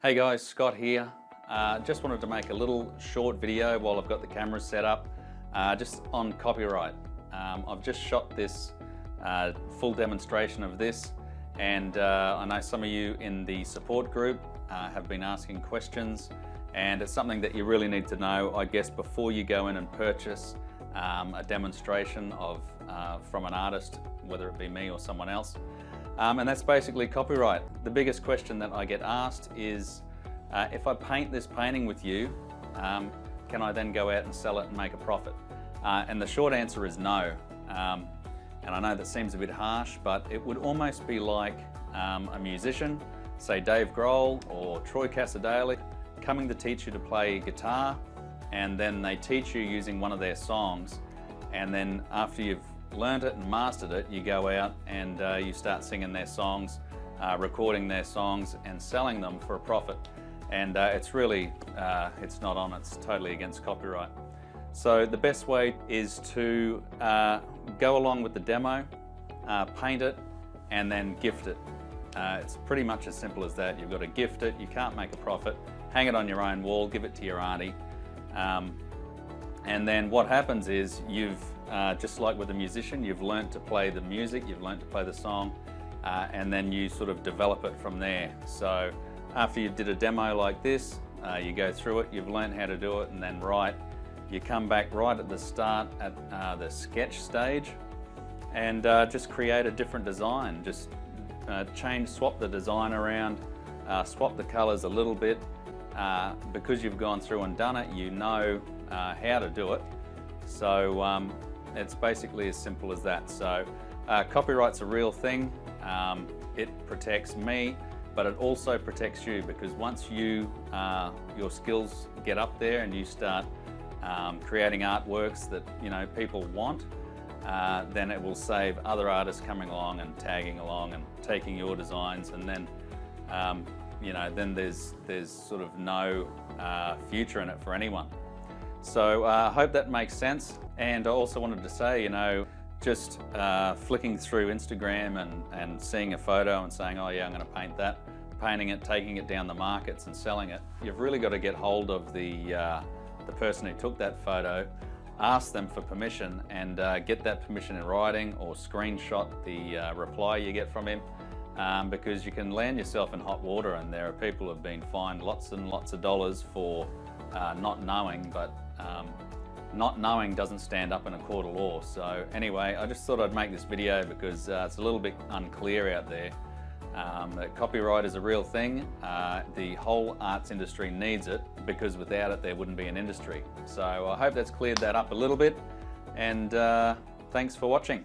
Hey guys, Scott here. Just wanted to make a little short video while I've got the cameras set up, just on copyright. I've just shot this full demonstration of this, and I know some of you in the support group have been asking questions, and it's something that you really need to know, I guess, before you go in and purchase a demonstration of from an artist, whether it be me or someone else. And that's basically copyright. The biggest question that I get asked is, if I paint this painting with you, can I then go out and sell it and make a profit? And the short answer is no. And I know that seems a bit harsh, but it would almost be like a musician, say Dave Grohl or Troy Cassar-Daley, coming to teach you to play guitar, and then they teach you using one of their songs, and then after you've learned it and mastered it, you go out and you start singing their songs, recording their songs and selling them for a profit. And it's really, it's not on, it's totally against copyright. So the best way is to go along with the demo, paint it, and then gift it. It's pretty much as simple as that. You've got to gift it, you can't make a profit, hang it on your own wall, give it to your auntie. And then what happens is you've, just like with a musician, you've learnt to play the music, you've learnt to play the song, and then you sort of develop it from there. So after you did a demo like this, you go through it, you've learned how to do it, and then you come back right at the start at the sketch stage, and just create a different design. Just swap the design around, swap the colors a little bit. Because you've gone through and done it, you know how to do it. So it's basically as simple as that. So copyright's a real thing. It protects me, but it also protects you, because once your skills get up there and you start creating artworks that people want, then it will save other artists coming along and tagging along and taking your designs, and then then there's sort of no future in it for anyone. So I hope that makes sense. And I also wanted to say, just flicking through Instagram and seeing a photo and saying, oh yeah, I'm going to paint that, painting it, taking it down the markets and selling it, you've really got to get hold of the person who took that photo, ask them for permission, and get that permission in writing, or screenshot the reply you get from him. Because you can land yourself in hot water, and there are people who have been fined lots and lots of dollars for not knowing, but not knowing doesn't stand up in a court of law. So anyway, I just thought I'd make this video because it's a little bit unclear out there. That copyright is a real thing. The whole arts industry needs it, because without it there wouldn't be an industry. So I hope that's cleared that up a little bit, and thanks for watching.